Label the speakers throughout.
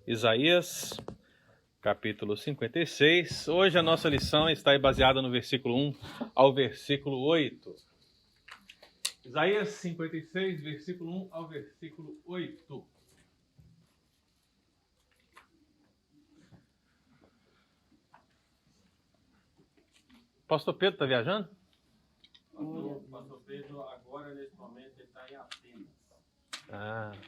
Speaker 1: Isaías, capítulo 56. Hoje a nossa lição está baseada no versículo 1 ao versículo 8. Isaías 56, versículo 1 ao versículo 8. Pastor Pedro está viajando?
Speaker 2: Pastor Pedro, agora, nesse momento, ele está em Atenas.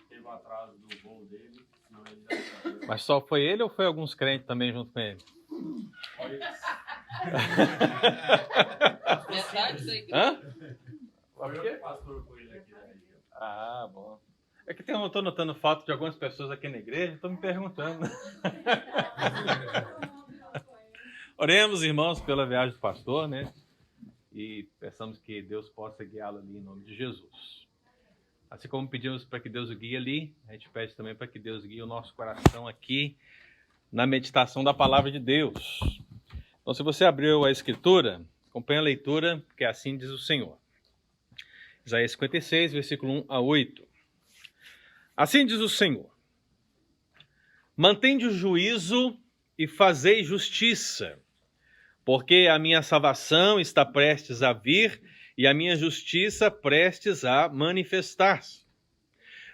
Speaker 2: Teve um atraso do voo dele, senão ele já está.
Speaker 1: Mas só foi ele ou foi alguns crentes também junto com ele?
Speaker 2: Olha isso.
Speaker 3: Metade da igreja.
Speaker 1: Hã?
Speaker 2: Foi eu pastor com ele aqui da região.
Speaker 1: Ah, bom. É que eu estou notando foto de algumas pessoas aqui na igreja, estou me perguntando. Oremos, irmãos, pela viagem do pastor, né? E peçamos que Deus possa guiá-lo ali em nome de Jesus. Assim como pedimos para que Deus o guie ali, a gente pede também para que Deus guie o nosso coração aqui na meditação da palavra de Deus. Então, se você abriu a Escritura, acompanhe a leitura, que assim diz o Senhor. Isaías 56, versículo 1 a 8. Assim diz o Senhor: mantende o juízo e fazei justiça, porque a minha salvação está prestes a vir e a minha justiça prestes a manifestar-se.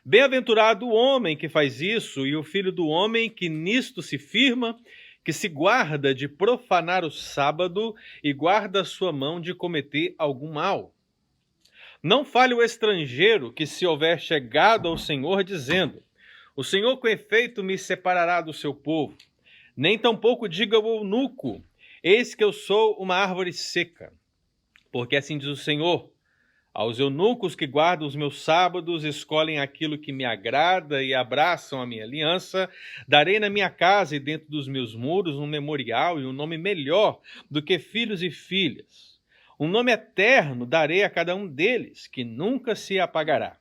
Speaker 1: Bem-aventurado o homem que faz isso e o filho do homem que nisto se firma, que se guarda de profanar o sábado e guarda a sua mão de cometer algum mal. Não fale o estrangeiro que se houver chegado ao Senhor dizendo: o Senhor com efeito me separará do seu povo. Nem tampouco diga o eunuco: eis que eu sou uma árvore seca. Porque assim diz o Senhor: aos eunucos que guardam os meus sábados, escolhem aquilo que me agrada e abraçam a minha aliança, darei na minha casa e dentro dos meus muros um memorial e um nome melhor do que filhos e filhas. Um nome eterno darei a cada um deles, que nunca se apagará.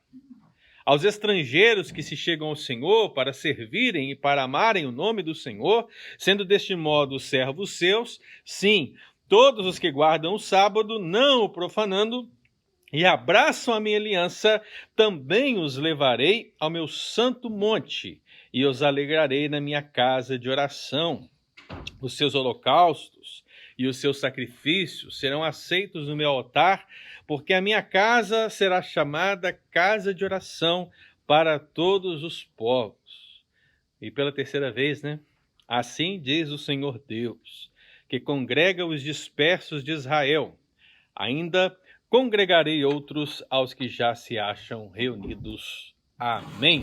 Speaker 1: Aos estrangeiros que se chegam ao Senhor para servirem e para amarem o nome do Senhor, sendo deste modo servos seus, sim, todos os que guardam o sábado, não o profanando, e abraçam a minha aliança, também os levarei ao meu santo monte, e os alegrarei na minha casa de oração. Os seus holocaustos e os seus sacrifícios serão aceitos no meu altar, porque a minha casa será chamada casa de oração para todos os povos. E pela terceira vez, né? Assim diz o Senhor Deus, que congrega os dispersos de Israel. Ainda congregarei outros aos que já se acham reunidos. Amém.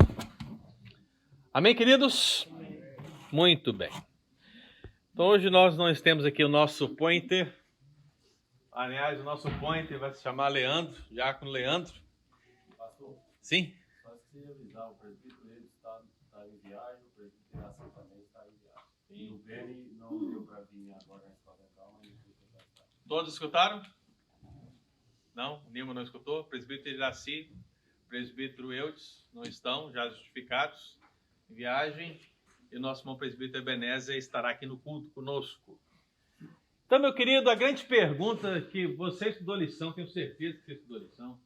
Speaker 1: Amém, queridos? Muito bem. Então, hoje nós temos aqui o nosso pointer. Aliás, o nosso pointer vai se chamar Leandro, Diácono Leandro.
Speaker 2: Pastor,
Speaker 1: Sim?
Speaker 2: só se avisar, o presbítero ele está em viagem, o presbítero Iraci também está em viagem. E o Beni não deu para vir agora na escola legal, mas ele já está.
Speaker 1: Todos escutaram? Não? Nenhuma não escutou? O presbítero Iraci, o presbítero Eudes não estão, já justificados, em viagem. E o nosso irmão presbítero Ebenezer estará aqui no culto conosco. Então, meu querido, a grande pergunta que você estudou lição, tenho certeza que você estudou lição,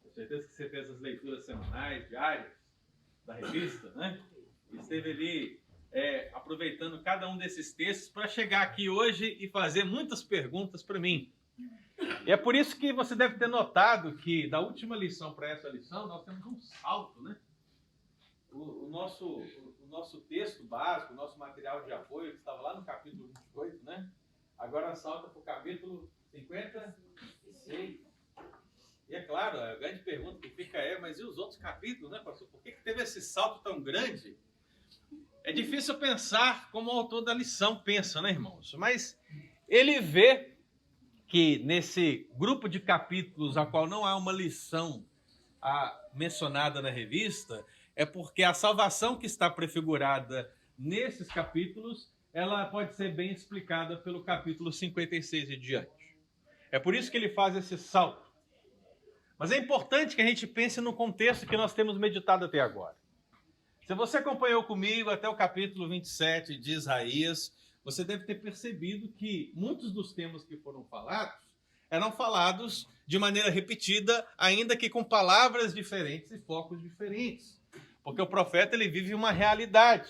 Speaker 1: tenho certeza que você fez as leituras semanais, diárias, da revista, né? E esteve ali aproveitando cada um desses textos para chegar aqui hoje e fazer muitas perguntas para mim. E é por isso que você deve ter notado que da última lição para essa lição nós temos um salto, né? O nosso texto básico, o nosso material de apoio, que estava lá no capítulo 28, né? Agora salta para o capítulo 56. E é claro, a grande pergunta que fica mas e os outros capítulos, né, pastor? Por que teve esse salto tão grande? É difícil pensar como o autor da lição pensa, né, irmãos? Mas ele vê que nesse grupo de capítulos, a qual não há uma lição mencionada na revista, é porque a salvação que está prefigurada nesses capítulos, ela pode ser bem explicada pelo capítulo 56 e diante. É por isso que ele faz esse salto. Mas é importante que a gente pense no contexto que nós temos meditado até agora. Se você acompanhou comigo até o capítulo 27 de Isaías, você deve ter percebido que muitos dos temas que foram falados eram falados de maneira repetida, ainda que com palavras diferentes e focos diferentes. Porque o profeta ele vive uma realidade.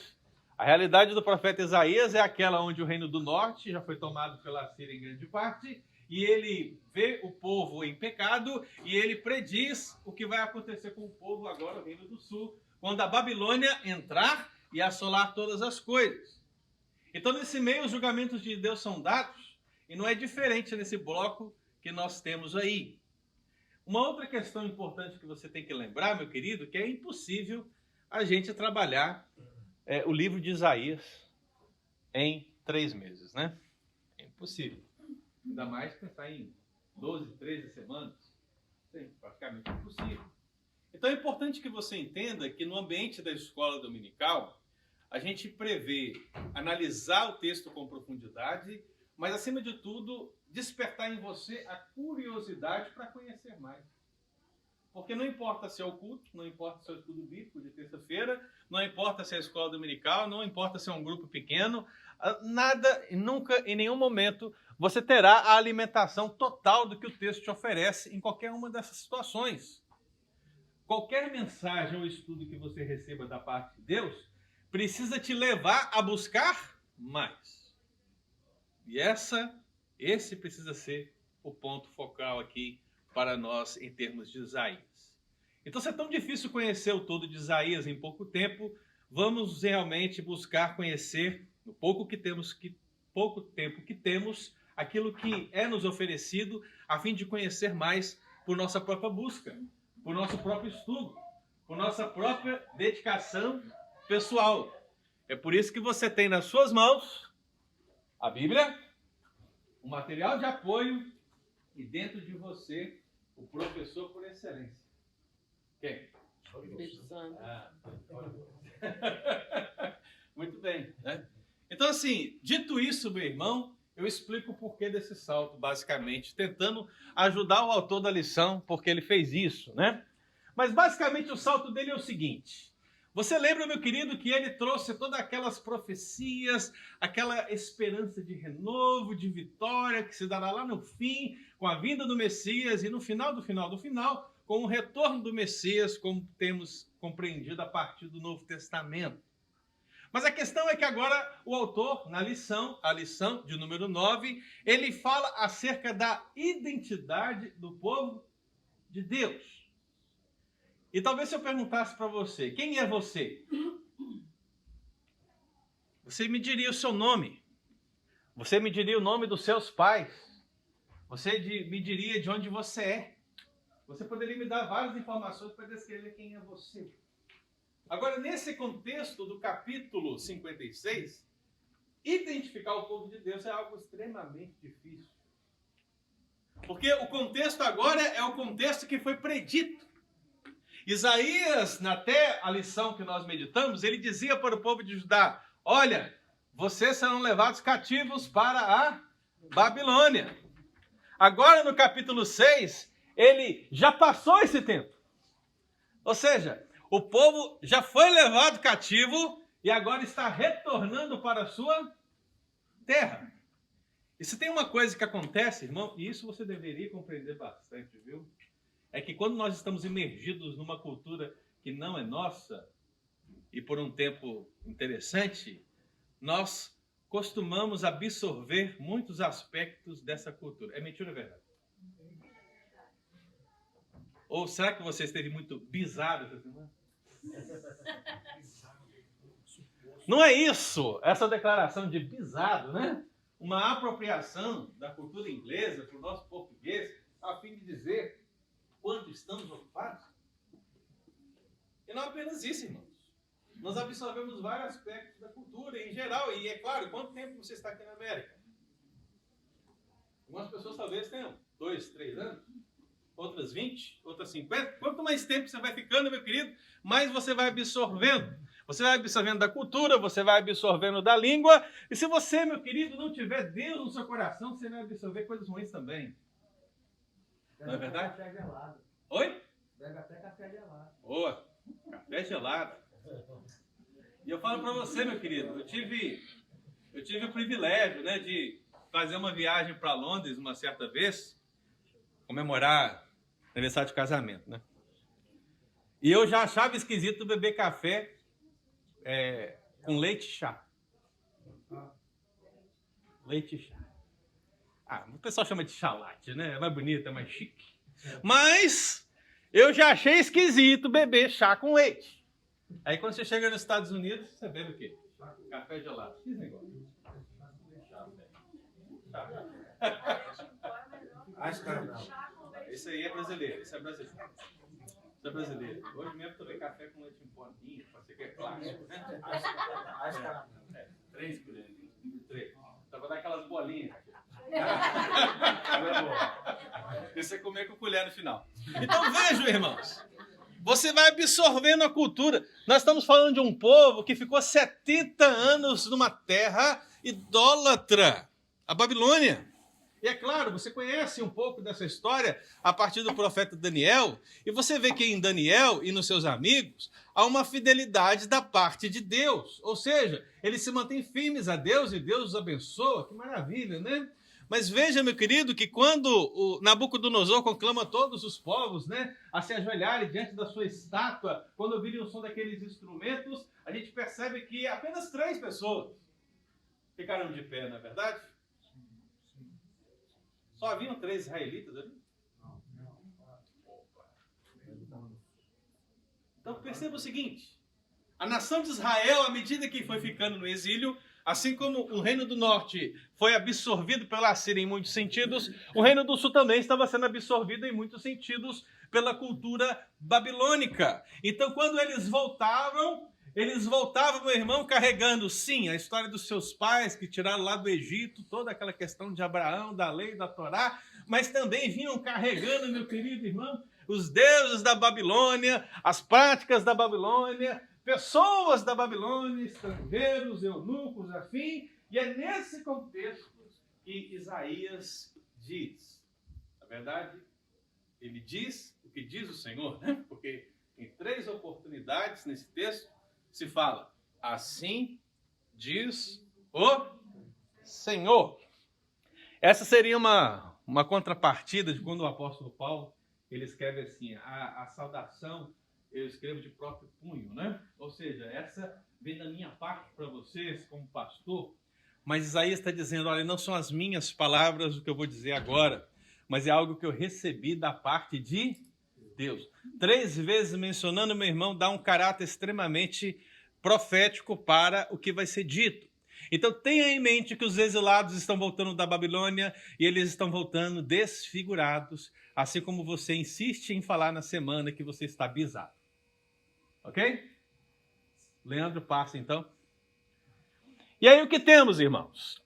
Speaker 1: A realidade do profeta Isaías é aquela onde o reino do norte já foi tomado pela Síria em grande parte, e ele vê o povo em pecado, e ele prediz o que vai acontecer com o povo agora, o reino do sul, quando a Babilônia entrar e assolar todas as coisas. Então, nesse meio, os julgamentos de Deus são dados, e não é diferente nesse bloco que nós temos aí. Uma outra questão importante que você tem que lembrar, meu querido, que é impossível a gente trabalhar o livro de Isaías em 3 meses, né? É impossível. Ainda mais pensar em 12, 13 semanas. É praticamente impossível. Então é importante que você entenda que no ambiente da escola dominical, a gente prevê analisar o texto com profundidade, mas acima de tudo, despertar em você a curiosidade para conhecer mais. Porque não importa se é o culto, não importa se é o estudo bíblico de terça-feira, não importa se é a escola dominical, não importa se é um grupo pequeno, nada, nunca, em nenhum momento, você terá a alimentação total do que o texto te oferece em qualquer uma dessas situações. Qualquer mensagem ou estudo que você receba da parte de Deus precisa te levar a buscar mais. E esse precisa ser o ponto focal aqui para nós em termos de Isaías. Então, se é tão difícil conhecer o todo de Isaías em pouco tempo, vamos realmente buscar conhecer, no pouco tempo que temos, aquilo que é nos oferecido, a fim de conhecer mais por nossa própria busca, por nosso próprio estudo, por nossa própria dedicação pessoal. É por isso que você tem nas suas mãos a Bíblia, o material de apoio e dentro de você o professor por excelência. Quem? Muito bem, né? Então, assim, dito isso, meu irmão, eu explico o porquê desse salto, basicamente, tentando ajudar o autor da lição, porque ele fez isso, né? Mas, basicamente, o salto dele é o seguinte. Você lembra, meu querido, que ele trouxe todas aquelas profecias, aquela esperança de renovo, de vitória, que se dará lá no fim, com a vinda do Messias, e no final do final, com o retorno do Messias, como temos compreendido a partir do Novo Testamento. Mas a questão é que agora o autor, a lição de número 9, ele fala acerca da identidade do povo de Deus. E talvez se eu perguntasse para você, quem é você? Você me diria o seu nome. Você me diria o nome dos seus pais. Você me diria de onde você é. Você poderia me dar várias informações para descrever quem é você. Agora, nesse contexto do capítulo 56, identificar o povo de Deus é algo extremamente difícil. Porque o contexto agora é o contexto que foi predito. Isaías, até a lição que nós meditamos, ele dizia para o povo de Judá: olha, vocês serão levados cativos para a Babilônia. Agora, no capítulo 6, ele já passou esse tempo. Ou seja, o povo já foi levado cativo e agora está retornando para a sua terra. E se tem uma coisa que acontece, irmão, e isso você deveria compreender bastante, viu? É que quando nós estamos imergidos numa cultura que não é nossa, e por um tempo interessante, nós costumamos absorver muitos aspectos dessa cultura. É mentira ou é verdade? Ou será que você esteve muito bisado essa semana? Não é isso, essa declaração de bisado, né? Uma apropriação da cultura inglesa para o nosso português, a fim de dizer quando estamos ocupados. E não apenas isso, irmãos. Nós absorvemos vários aspectos da cultura em geral. E é claro, quanto tempo você está aqui na América? Algumas pessoas talvez tenham 2, 3 anos. Outras 20, outras 50. Quanto mais tempo você vai ficando, meu querido, mais você vai absorvendo. Você vai absorvendo da cultura, você vai absorvendo da língua. E se você, meu querido, não tiver Deus no seu coração, você vai absorver coisas ruins também. Não é verdade?
Speaker 4: Café gelado.
Speaker 1: Oi?
Speaker 4: Bebe até café gelado.
Speaker 1: Boa. Café gelado. E eu falo para você, meu querido, eu tive o privilégio, né, de fazer uma viagem para Londres uma certa vez, comemorar aniversário de casamento, né? E eu já achava esquisito beber café com leite e chá. Leite e chá. O pessoal chama de chá latte, né? É mais bonito, é mais chique. Mas eu já achei esquisito beber chá com leite. Aí quando você chega nos Estados Unidos, você bebe o quê? Café gelado. Que negócio? Esse aí é brasileiro. Esse é brasileiro. Isso é brasileiro. Hoje mesmo eu tomei café com leite em pó. Pode ser que é clássico, né? 3 colheres. 3. Dá pra dar aquelas bolinhas. E você comer com colher no final. Então vejam, irmãos. Você vai absorvendo a cultura. Nós estamos falando de um povo que ficou 70 anos numa terra idólatra. A Babilônia. E é claro, você conhece um pouco dessa história a partir do profeta Daniel, e você vê que em Daniel e nos seus amigos há uma fidelidade da parte de Deus. Ou seja, eles se mantêm firmes a Deus e Deus os abençoa. Que maravilha, né? Mas veja, meu querido, que quando o Nabucodonosor conclama todos os povos, né, a se ajoelharem diante da sua estátua, quando ouvirem o som daqueles instrumentos, a gente percebe que apenas 3 pessoas ficaram de pé, não é verdade? Só haviam 3 israelitas ali? Então perceba o seguinte, a nação de Israel, à medida que foi ficando no exílio, assim como o reino do norte foi absorvido pela Assíria em muitos sentidos, o reino do sul também estava sendo absorvido em muitos sentidos pela cultura babilônica. Então quando eles voltavam, meu irmão, carregando, sim, a história dos seus pais que tiraram lá do Egito, toda aquela questão de Abraão, da lei, da Torá, mas também vinham carregando, meu querido irmão, os deuses da Babilônia, as práticas da Babilônia, pessoas da Babilônia, estrangeiros, eunucos, afim, e é nesse contexto que Isaías diz. Na verdade, ele diz o que diz o Senhor, né? Porque em 3 oportunidades nesse texto se fala, assim diz o Senhor. Essa seria uma contrapartida de quando o apóstolo Paulo, ele escreve assim, a saudação, eu escrevo de próprio punho, né? Ou seja, essa vem da minha parte para vocês, como pastor, mas Isaías está dizendo, olha, não são as minhas palavras o que eu vou dizer agora, mas é algo que eu recebi da parte de Deus. 3 vezes mencionando, meu irmão, dá um caráter extremamente profético para o que vai ser dito. Então tenha em mente que os exilados estão voltando da Babilônia e eles estão voltando desfigurados, assim como você insiste em falar na semana que você está bisado. Ok? Leandro passa então. E aí o que temos, irmãos?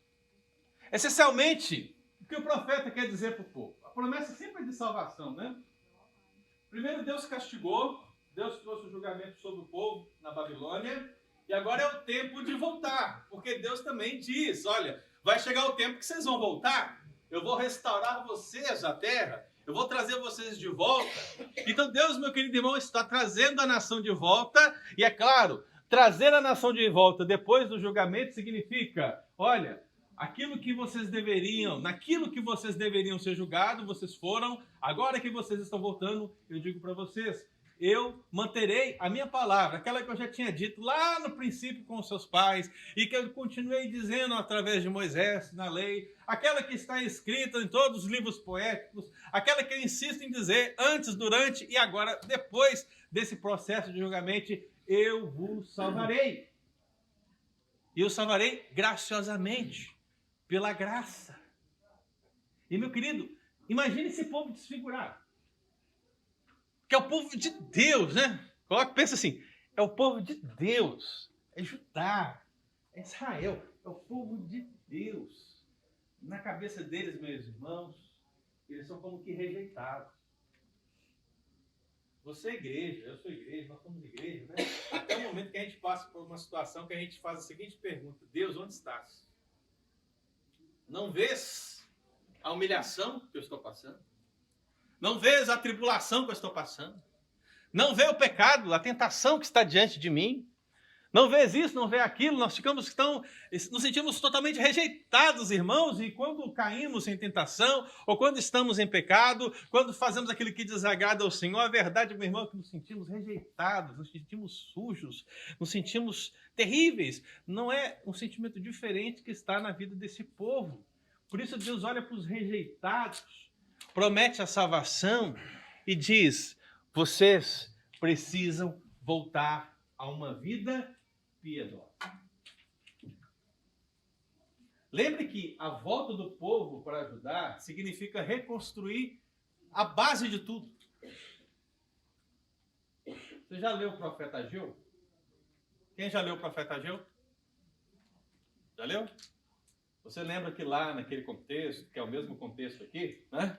Speaker 1: Essencialmente, o que o profeta quer dizer para o povo? A promessa sempre é de salvação, né? Primeiro Deus castigou, Deus trouxe o julgamento sobre o povo na Babilônia, e agora é o tempo de voltar, porque Deus também diz, olha, vai chegar o tempo que vocês vão voltar, eu vou restaurar vocês a terra, eu vou trazer vocês de volta. Então Deus, meu querido irmão, está trazendo a nação de volta, e é claro, trazer a nação de volta depois do julgamento significa, olha, naquilo que vocês deveriam ser julgados, vocês foram, agora que vocês estão voltando, eu digo para vocês, eu manterei a minha palavra, aquela que eu já tinha dito lá no princípio com os seus pais, e que eu continuei dizendo através de Moisés, na lei, aquela que está escrita em todos os livros poéticos, aquela que eu insisto em dizer antes, durante e agora, depois desse processo de julgamento, eu vos salvarei. E eu salvarei graciosamente, pela graça. E, meu querido, imagine esse povo desfigurado. Que é o povo de Deus, né? Pensa assim, é o povo de Deus, é Judá, é Israel, é o povo de Deus. Na cabeça deles, meus irmãos, eles são como que rejeitados. Você é igreja, eu sou igreja, nós somos igreja, né? Até o momento que a gente passa por uma situação que a gente faz a seguinte pergunta, Deus, onde estás? Não vês a humilhação que eu estou passando? Não vês a tribulação que eu estou passando? Não vê o pecado, a tentação que está diante de mim? Não vês isso, não vê aquilo, nos sentimos totalmente rejeitados, irmãos, e quando caímos em tentação, ou quando estamos em pecado, quando fazemos aquilo que desagrada ao Senhor, a verdade, meu irmão, é que nos sentimos rejeitados, nos sentimos sujos, nos sentimos terríveis. Não é um sentimento diferente que está na vida desse povo. Por isso Deus olha para os rejeitados, promete a salvação e diz: vocês precisam voltar a uma vida piedosa. Lembre que a volta do povo para ajudar significa reconstruir a base de tudo. Você já leu o profeta Ageu? Quem já leu o profeta Ageu? Já leu? Você lembra que lá naquele contexto, que é o mesmo contexto aqui, né?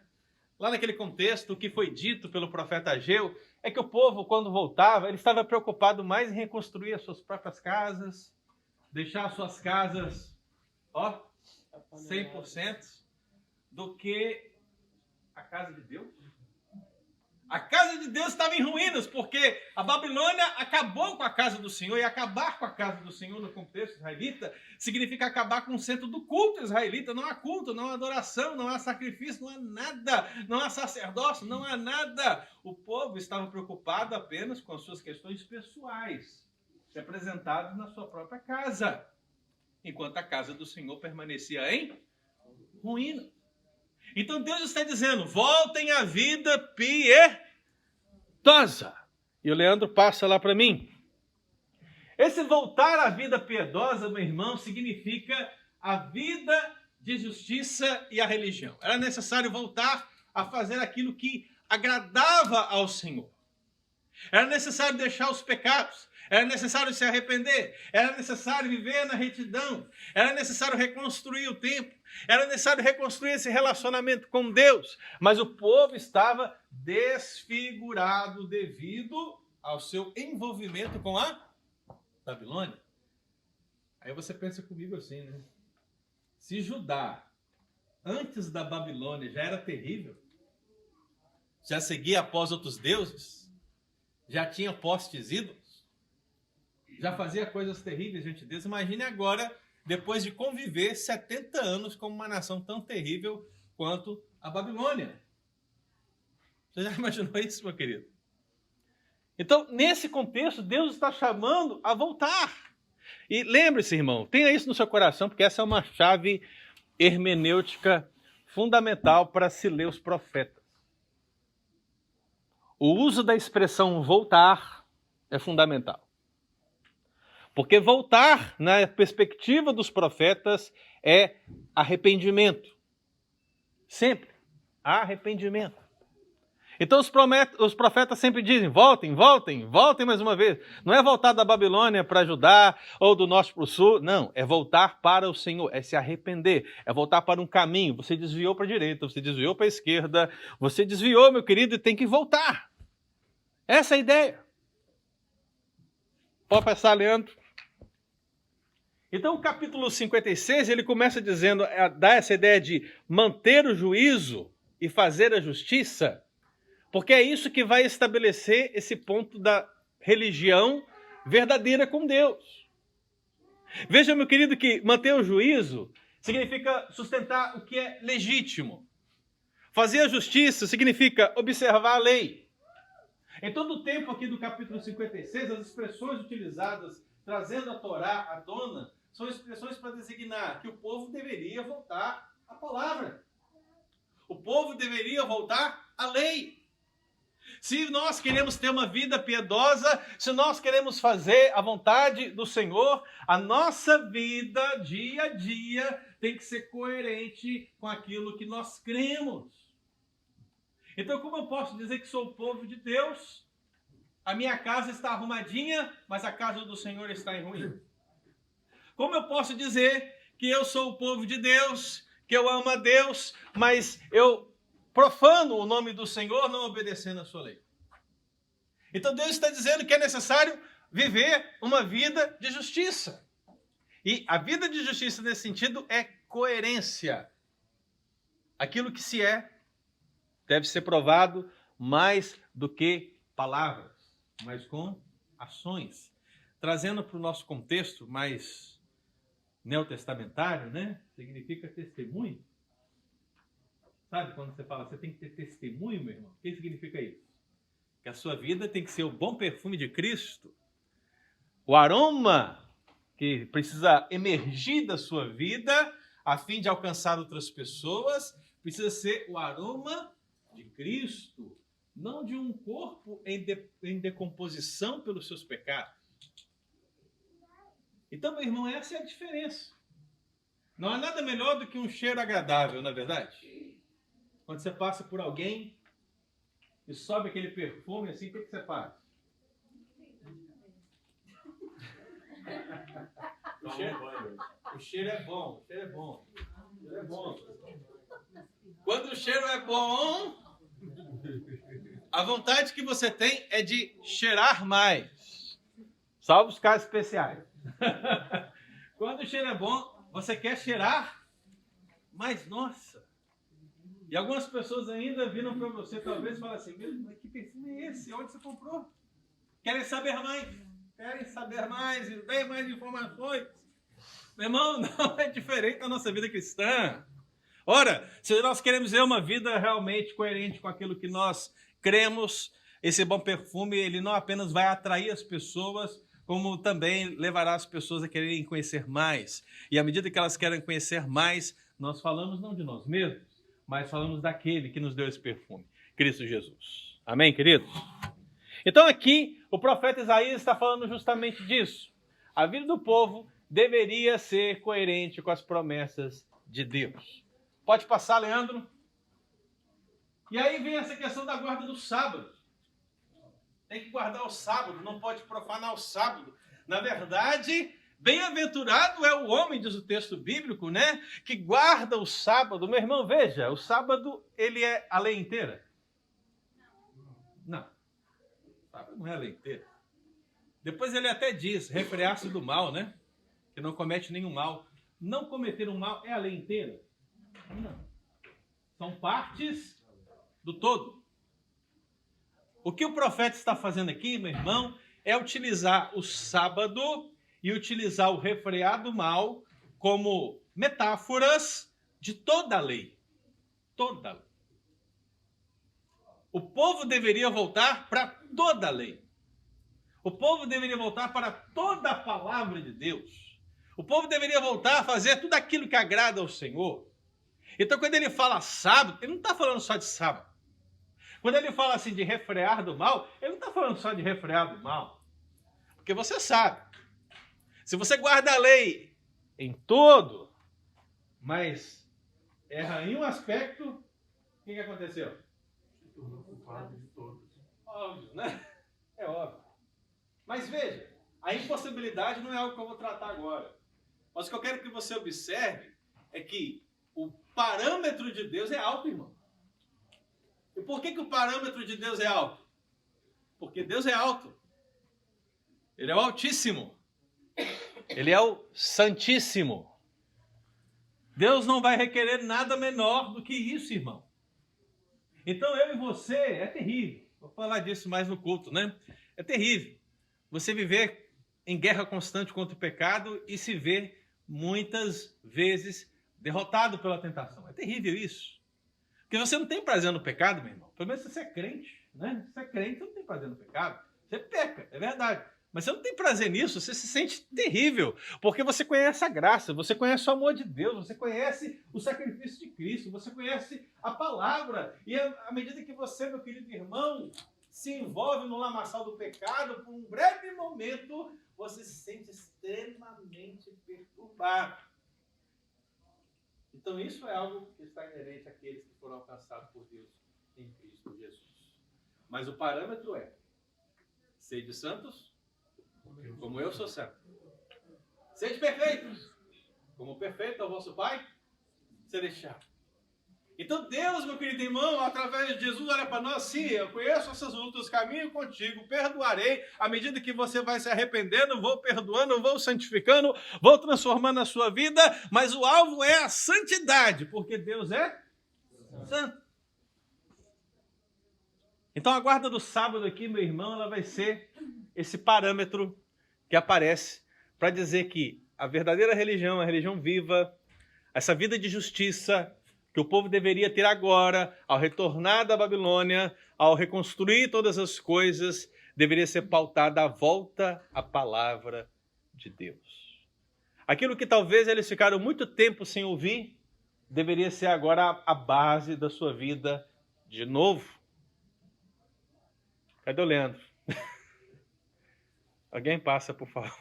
Speaker 1: Lá naquele contexto, o que foi dito pelo profeta Ageu é que o povo, quando voltava, ele estava preocupado mais em reconstruir as suas próprias casas, deixar as suas casas, 100%, do que a casa de Deus. A casa de Deus estava em ruínas, porque a Babilônia acabou com a casa do Senhor, e acabar com a casa do Senhor no contexto israelita significa acabar com o centro do culto israelita. Não há culto, não há adoração, não há sacrifício, não há nada, não há sacerdócio, não há nada. O povo estava preocupado apenas com as suas questões pessoais, representadas na sua própria casa, enquanto a casa do Senhor permanecia em ruína. Então Deus está dizendo: voltem à vida piedosa. E o Leandro passa lá para mim. Esse voltar à vida piedosa, meu irmão, significa a vida de justiça e a religião. Era necessário voltar a fazer aquilo que agradava ao Senhor. Era necessário deixar os pecados. Era necessário se arrepender, era necessário viver na retidão, era necessário reconstruir o templo, era necessário reconstruir esse relacionamento com Deus. Mas o povo estava desfigurado devido ao seu envolvimento com a Babilônia. Aí você pensa comigo assim, né? Se Judá, antes da Babilônia, já era terrível, já seguia após outros deuses, já tinha postes ídolos, já fazia coisas terríveis diante de Deus, imagine agora, depois de conviver 70 anos com uma nação tão terrível quanto a Babilônia. Você já imaginou isso, meu querido? Então, nesse contexto, Deus está chamando a voltar. E lembre-se, irmão, tenha isso no seu coração, porque essa é uma chave hermenêutica fundamental para se ler os profetas. O uso da expressão voltar é fundamental. Porque voltar, na perspectiva dos profetas, é arrependimento. Sempre. Arrependimento. Então os profetas sempre dizem: voltem, voltem, voltem mais uma vez. Não é voltar da Babilônia para Judá ou do norte para o sul. Não, é voltar para o Senhor, é se arrepender, é voltar para um caminho. Você desviou para a direita, você desviou para a esquerda, você desviou, meu querido, e tem que voltar. Essa é a ideia. Pode passar, Leandro. Então o capítulo 56, ele começa dizendo, dá essa ideia de manter o juízo e fazer a justiça, porque é isso que vai estabelecer esse ponto da religião verdadeira com Deus. Veja, meu querido, que manter o juízo significa sustentar o que é legítimo. Fazer a justiça significa observar a lei. Em todo o tempo aqui do capítulo 56, as expressões utilizadas trazendo a Torá à tona são expressões para designar que o povo deveria voltar à palavra. O povo deveria voltar à lei. Se nós queremos ter uma vida piedosa, se nós queremos fazer a vontade do Senhor, a nossa vida, dia a dia, tem que ser coerente com aquilo que nós cremos. Então, como eu posso dizer que sou o povo de Deus? A minha casa está arrumadinha, mas a casa do Senhor está em ruína. Como eu posso dizer que eu sou o povo de Deus, que eu amo a Deus, mas eu profano o nome do Senhor não obedecendo a sua lei? Então Deus está dizendo que é necessário viver uma vida de justiça. E a vida de justiça nesse sentido é coerência. Aquilo que se é deve ser provado mais do que palavras, mas com ações. trazendo para o nosso contexto mais neotestamentário, né? Significa testemunho. Sabe quando você fala, você tem que ter testemunho, meu irmão? O que significa isso? Que a sua vida tem que ser o bom perfume de Cristo. O aroma que precisa emergir da sua vida a fim de alcançar outras pessoas precisa ser o aroma de Cristo, não de um corpo em decomposição pelos seus pecados. Então, meu irmão, essa é a diferença. Não há nada melhor do que um cheiro agradável, não é verdade? Quando você passa por alguém e sobe aquele perfume assim, o que você faz? O cheiro é bom, o cheiro é bom. O cheiro é bom. Quando o cheiro é bom, a vontade que você tem é de cheirar mais. Salvo os casos especiais. Quando o cheiro é bom, você quer cheirar mais. Nossa! E algumas pessoas ainda viram para você, talvez, e falam assim, mas que perfume é esse? Onde você comprou? Querem saber mais. Querem saber mais e bem mais informações. Meu irmão, não é diferente da nossa vida cristã. Ora, se nós queremos ter uma vida realmente coerente com aquilo que nós cremos, esse bom perfume, ele não apenas vai atrair as pessoas, como também levará as pessoas a quererem conhecer mais. E à medida que elas querem conhecer mais, nós falamos não de nós mesmos, mas falamos daquele que nos deu esse perfume, Cristo Jesus. Amém, queridos? Então aqui, o profeta Isaías está falando justamente disso. A vida do povo deveria ser coerente com as promessas de Deus. Pode passar, Leandro? E aí vem essa questão da guarda do sábado. Tem que guardar o sábado, não pode profanar o sábado. Na verdade, bem-aventurado é o homem, diz o texto bíblico, né? Que guarda o sábado. Meu irmão, veja, o sábado, ele é a lei inteira? Não. O sábado não é a lei inteira. Depois ele até diz, refrear-se do mal, né? Que não comete nenhum mal. Não cometer um mal é a lei inteira? Não. São partes do todo. O que o profeta está fazendo aqui, meu irmão, é utilizar o sábado e utilizar o refrear do mal como metáforas de toda a lei. Toda a lei. O povo deveria voltar para toda a lei. O povo deveria voltar para toda a palavra de Deus. O povo deveria voltar a fazer tudo aquilo que agrada ao Senhor. Então, quando ele fala sábado, ele não está falando só de sábado. Quando ele fala assim de refrear do mal, ele não está falando só de refrear do mal. Porque você sabe, se você guarda a lei em todo, mas erra em um aspecto, o que aconteceu? Óbvio, né? É óbvio. Mas veja, a impossibilidade não é algo que eu vou tratar agora. Mas o que eu quero que você observe é que o parâmetro de Deus é alto, irmão. E por que o parâmetro de Deus é alto? Porque Deus é alto. Ele é o Altíssimo. Ele é o Santíssimo. Deus não vai requerer nada menor do que isso, irmão. Então eu e você, é terrível. Vou falar disso mais no culto, né? É terrível. Você viver em guerra constante contra o pecado e se ver muitas vezes derrotado pela tentação. É terrível isso. Porque você não tem prazer no pecado, meu irmão. Pelo menos se você é crente, né? Se você é crente, você não tem prazer no pecado. Você peca, é verdade. Mas você não tem prazer nisso, você se sente terrível. Porque você conhece a graça, você conhece o amor de Deus, você conhece o sacrifício de Cristo, você conhece a palavra. E à medida que você, meu querido irmão, se envolve no lamaçal do pecado, por um breve momento, você se sente extremamente perturbado. Então isso é algo que está inerente àqueles que foram alcançados por Deus em Cristo Jesus. Mas o parâmetro é: sede santos, como eu sou santo. Sede perfeitos, como perfeito é o vosso Pai celestial. Então Deus, meu querido irmão, através de Jesus, olha para nós, sim, eu conheço essas lutas, caminho contigo, perdoarei, à medida que você vai se arrependendo, vou perdoando, vou santificando, vou transformando a sua vida, mas o alvo é a santidade, porque Deus é santo. Então a guarda do sábado aqui, meu irmão, ela vai ser esse parâmetro que aparece para dizer que a verdadeira religião, a religião viva, essa vida de justiça que o povo deveria ter agora, ao retornar da Babilônia, ao reconstruir todas as coisas, deveria ser pautada à volta à palavra de Deus. Aquilo que talvez eles ficaram muito tempo sem ouvir, deveria ser agora a base da sua vida de novo. Cadê o Leandro? Alguém passa, por favor.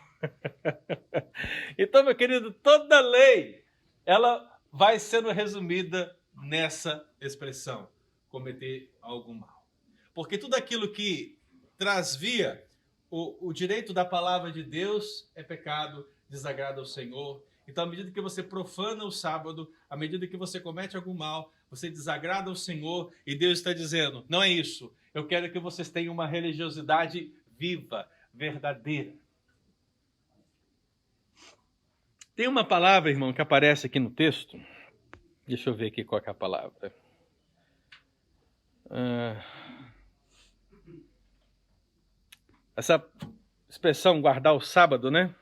Speaker 1: Então, meu querido, toda lei, ela vai sendo resumida nessa expressão: cometer algum mal. Porque tudo aquilo que transvia o direito da palavra de Deus é pecado, desagrada ao Senhor. Então, à medida que você profana o sábado, à medida que você comete algum mal, você desagrada ao Senhor, e Deus está dizendo: não é isso. Eu quero que vocês tenham uma religiosidade viva, verdadeira. Tem uma palavra, irmão, que aparece aqui no texto. Deixa eu ver aqui qual é a palavra. Essa expressão, guardar o sábado, né?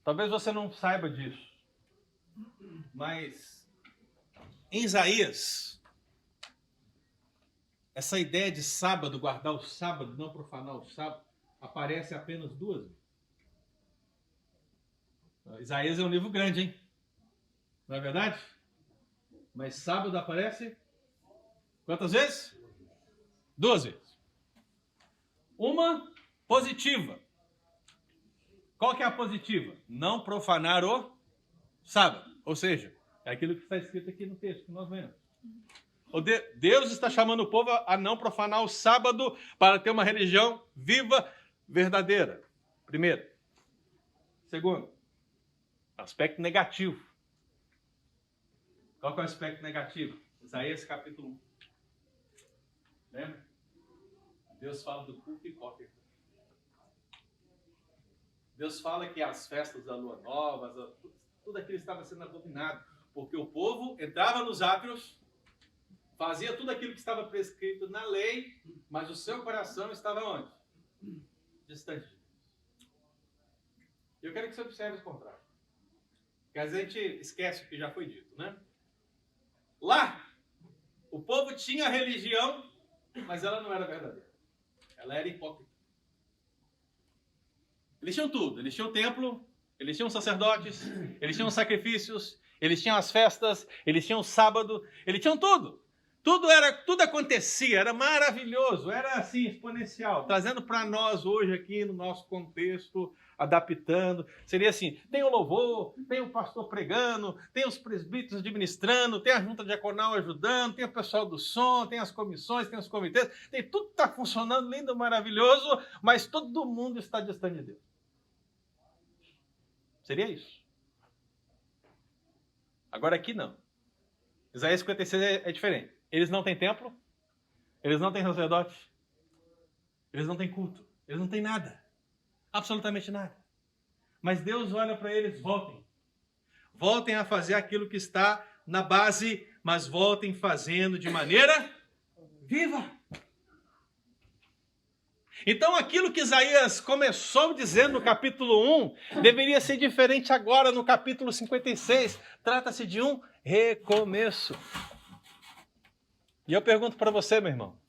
Speaker 1: Talvez você não saiba disso, mas em Isaías, essa ideia de sábado, guardar o sábado, não profanar o sábado, aparece apenas 2 vezes. Isaías é um livro grande, hein? Não é verdade? Mas sábado aparece quantas vezes? 2 vezes. Uma positiva. Qual que é a positiva? Não profanar o sábado. Ou seja, é aquilo que está escrito aqui no texto que nós vemos. Deus está chamando o povo a não profanar o sábado para ter uma religião viva, verdadeira. Primeiro. Segundo, aspecto negativo. Qual que é o aspecto negativo? Isaías capítulo 1. Lembra? Deus fala do culto hipócrita. Deus fala que as festas da lua nova, tudo aquilo estava sendo abominado, porque o povo entrava nos átrios, fazia tudo aquilo que estava prescrito na lei, mas o seu coração estava onde? Distante de Deus. Eu quero que você observe o contrário. Porque a gente esquece o que já foi dito, né? Lá, o povo tinha religião, mas ela não era verdadeira. Ela era hipócrita. Eles tinham tudo. Eles tinham o templo, eles tinham sacerdotes, eles tinham sacrifícios, eles tinham as festas, eles tinham o sábado, eles tinham tudo. Tudo acontecia, era maravilhoso, era assim, exponencial. Trazendo para nós hoje aqui no nosso contexto, adaptando, seria assim: tem o louvor, tem o pastor pregando, tem os presbíteros administrando, tem a junta diaconal ajudando, tem o pessoal do som, tem as comissões, tem os comitês, tem tudo está funcionando lindo, maravilhoso, mas todo mundo está distante de Deus. Seria isso. Agora aqui não. Isaías 56 é diferente. Eles não têm templo, eles não têm sacerdote, eles não têm culto, eles não têm nada. Absolutamente nada. Mas Deus olha para eles: voltem. Voltem a fazer aquilo que está na base, mas voltem fazendo de maneira viva. Então aquilo que Isaías começou dizendo no capítulo 1, deveria ser diferente agora no capítulo 56. Trata-se de um recomeço. E eu pergunto para você, meu irmão,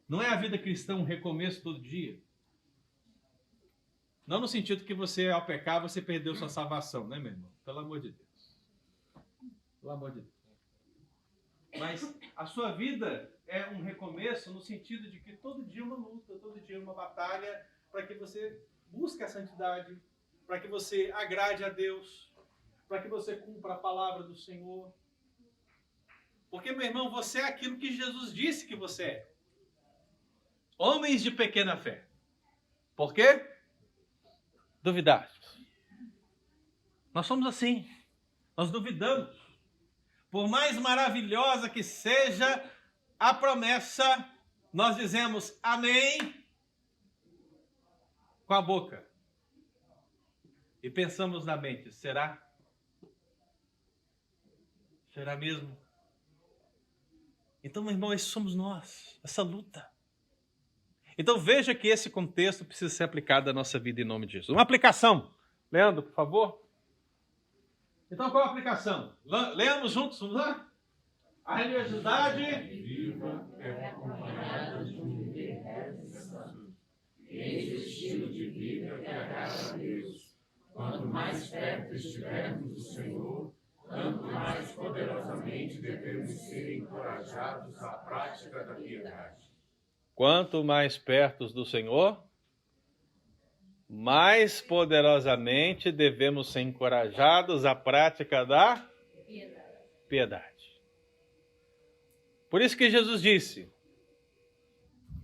Speaker 1: não é a vida cristã um recomeço todo dia? Não no sentido que você, ao pecar, você perdeu sua salvação, né, meu irmão? Pelo amor de Deus. Pelo amor de Deus. Mas a sua vida é um recomeço no sentido de que todo dia é uma luta, todo dia é uma batalha, para que você busque a santidade, para que você agrade a Deus, para que você cumpra a palavra do Senhor. Porque, meu irmão, você é aquilo que Jesus disse que você é. Homens de pequena fé. Por quê? Duvidaste. Nós somos assim. Nós duvidamos. Por mais maravilhosa que seja a promessa, nós dizemos amém com a boca. E pensamos na mente: será? Será mesmo? Então, meu irmão, esses somos nós, essa luta. Então veja que esse contexto precisa ser aplicado à nossa vida em nome de Jesus. Uma aplicação. Leandro, por favor. Então qual a aplicação? Leamos juntos, vamos lá? A religiosidade
Speaker 5: viva é acompanhada de um viver realizado. Esse estilo de vida que agrada a Deus. Quanto mais perto estivermos do Senhor, tanto mais poderosamente devemos ser encorajados à prática da piedade.
Speaker 1: Quanto mais perto do Senhor, mais poderosamente devemos ser encorajados à prática da piedade. Por isso que Jesus disse: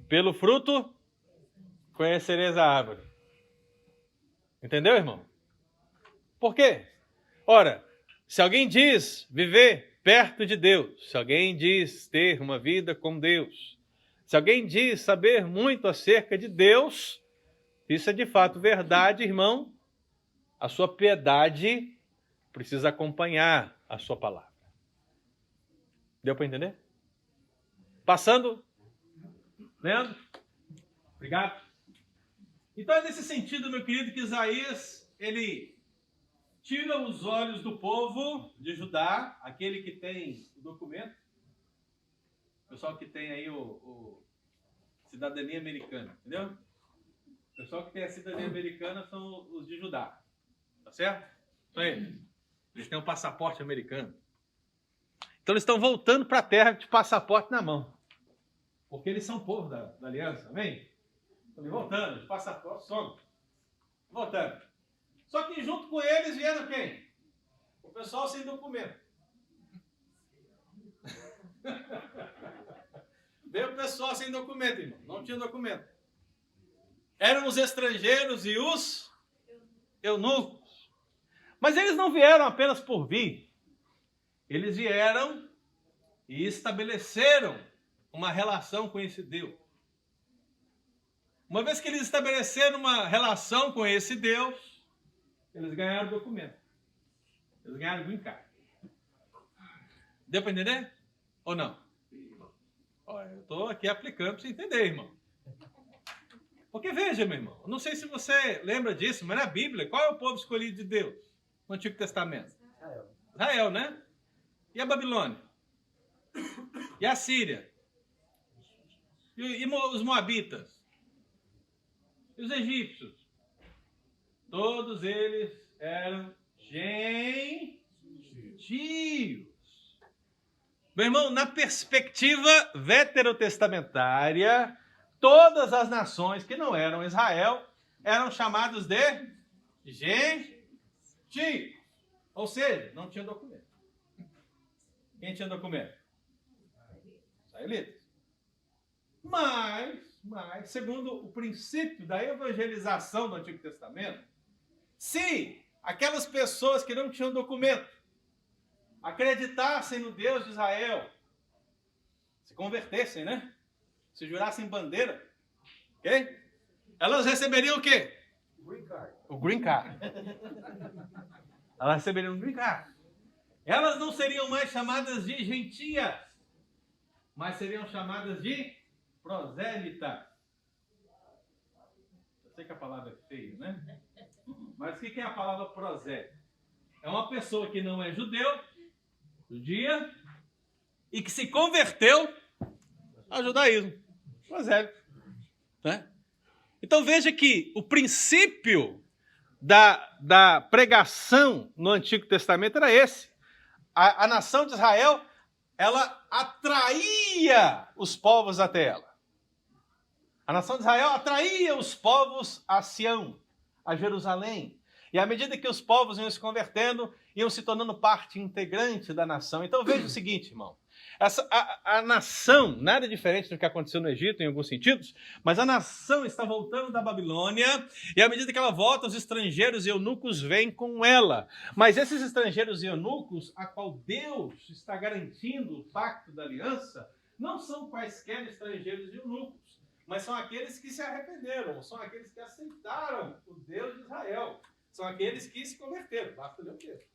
Speaker 1: pelo fruto conhecereis a árvore. Entendeu, irmão? Por quê? Ora, se alguém diz viver perto de Deus, se alguém diz ter uma vida com Deus, se alguém diz saber muito acerca de Deus, isso é de fato verdade, irmão. A sua piedade precisa acompanhar a sua palavra. Deu para entender? Passando. Leandro? Obrigado. Então é nesse sentido, meu querido, que Isaías, ele tira os olhos do povo de Judá, aquele que tem o documento, o pessoal que tem aí o cidadania americana, entendeu? O pessoal que tem a cidadania americana são os de Judá, tá certo? São eles. Eles têm um passaporte americano. Então eles estão voltando para a terra de passaporte na mão, porque eles são povo da aliança, amém? Estão voltando, de passaporte, somos. Voltando. Só que junto com eles vieram quem? O pessoal sem documento. Veio o pessoal sem documento, irmão. Não tinha documento. Eram os estrangeiros e os eunucos. Mas eles não vieram apenas por vir. Eles vieram e estabeleceram uma relação com esse Deus. Uma vez que eles estabeleceram uma relação com esse Deus, eles ganharam o documento. Eles ganharam o green card. Deu para entender? Ou não? Olha, eu estou aqui aplicando para você entender, irmão. Porque veja, meu irmão, não sei se você lembra disso, mas na Bíblia, qual é o povo escolhido de Deus no Antigo Testamento? Israel, né? E a Babilônia? E a Síria? E os Moabitas? E os egípcios? Todos eles eram gentios. Meu irmão, na perspectiva veterotestamentária, todas as nações que não eram Israel eram chamados de gentios. Ou seja, não tinha documento. Quem tinha documento? Israelitas. Mas, segundo o princípio da evangelização do Antigo Testamento, se aquelas pessoas que não tinham documento acreditassem no Deus de Israel, se convertessem, né? Se jurassem bandeira, ok? Elas receberiam o quê?
Speaker 5: Green card.
Speaker 1: O green card. Elas receberiam o green card. Elas não seriam mais chamadas de gentias, mas seriam chamadas de prosélitas. Eu sei que a palavra é feia, né? Mas o que é a palavra prosélito? É uma pessoa que não é judia, e que se converteu ao judaísmo. Prosélito. Né? Então veja que o princípio da pregação no Antigo Testamento era esse. A nação de Israel, ela atraía os povos até ela. A nação de Israel atraía os povos a Sião, a Jerusalém. E à medida que os povos iam se convertendo, iam se tornando parte integrante da nação. Então veja o seguinte, irmão. A nação, nada diferente do que aconteceu no Egito, em alguns sentidos, mas a nação está voltando da Babilônia, e à medida que ela volta, os estrangeiros e eunucos vêm com ela. Mas esses estrangeiros e eunucos, a qual Deus está garantindo o pacto da aliança, não são quaisquer estrangeiros e eunucos, mas são aqueles que se arrependeram, são aqueles que aceitaram o Deus de Israel, são aqueles que se converteram. Basta ler o texto.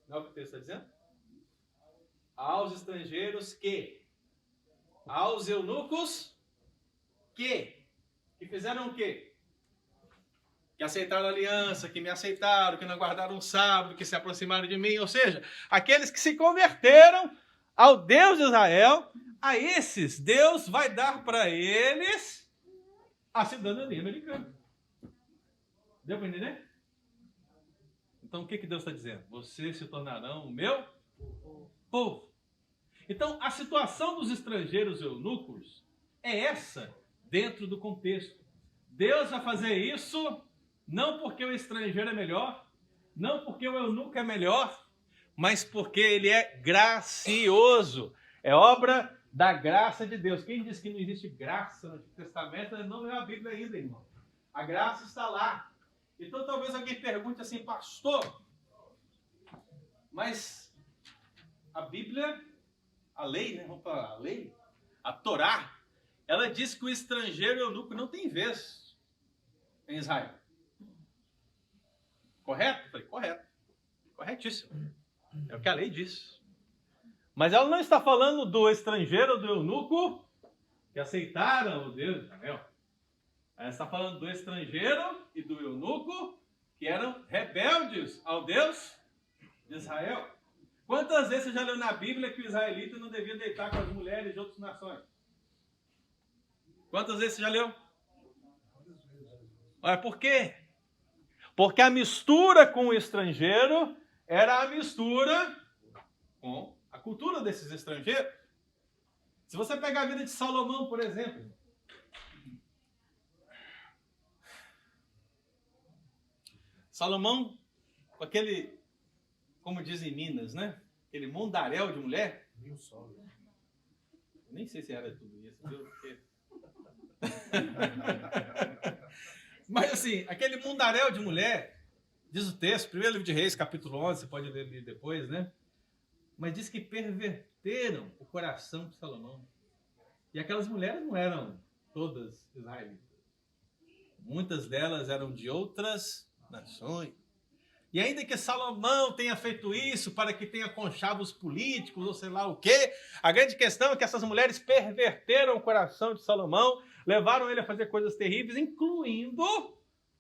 Speaker 1: Não é o que o texto está dizendo? Aos estrangeiros que, aos eunucos que. que fizeram o quê? Que aceitaram a aliança, que me aceitaram, que não guardaram o sábado, que se aproximaram de mim. Ou seja, aqueles que se converteram ao Deus de Israel, a esses Deus vai dar para eles a cidadania americana. Deu para entender? Então o que Deus está dizendo? Vocês se tornarão o meu povo. Então a situação dos estrangeiros eunucos é essa dentro do contexto. Deus vai fazer isso não porque o estrangeiro é melhor, não porque o eunuco é melhor, mas porque ele é gracioso. É obra da graça de Deus. Quem diz que não existe graça no Antigo Testamento não leu a Bíblia ainda, irmão. A graça está lá. Então talvez alguém pergunte assim, pastor, mas a Bíblia, a lei, né? Vamos falar, a lei, a Torá, ela diz que o estrangeiro eunuco não tem vez em Israel. Correto? Eu falei, correto. Corretíssimo. É o que a lei diz. Mas ela não está falando do estrangeiro ou do eunuco que aceitaram o Deus de Israel. Ela está falando do estrangeiro e do eunuco que eram rebeldes ao Deus de Israel. Quantas vezes você já leu na Bíblia que o israelita não devia deitar com as mulheres de outras nações? Quantas vezes você já leu? Olha, por quê? Porque a mistura com o estrangeiro era a mistura com a cultura desses estrangeiros. Se você pegar a vida de Salomão, por exemplo, Salomão, com aquele, como dizem em Minas, né? Aquele mundaréu de mulher. Nem sei se era tudo isso, viu? Porque... Mas assim, aquele mundaréu de mulher, diz o texto, 1 livro de Reis, capítulo 11, você pode ler depois, né? Mas diz que perverteram o coração de Salomão. E aquelas mulheres não eram todas israelitas. Muitas delas eram de outras nações. E ainda que Salomão tenha feito isso para que tenha conchavos políticos ou sei lá o quê, a grande questão é que essas mulheres perverteram o coração de Salomão, levaram ele a fazer coisas terríveis, incluindo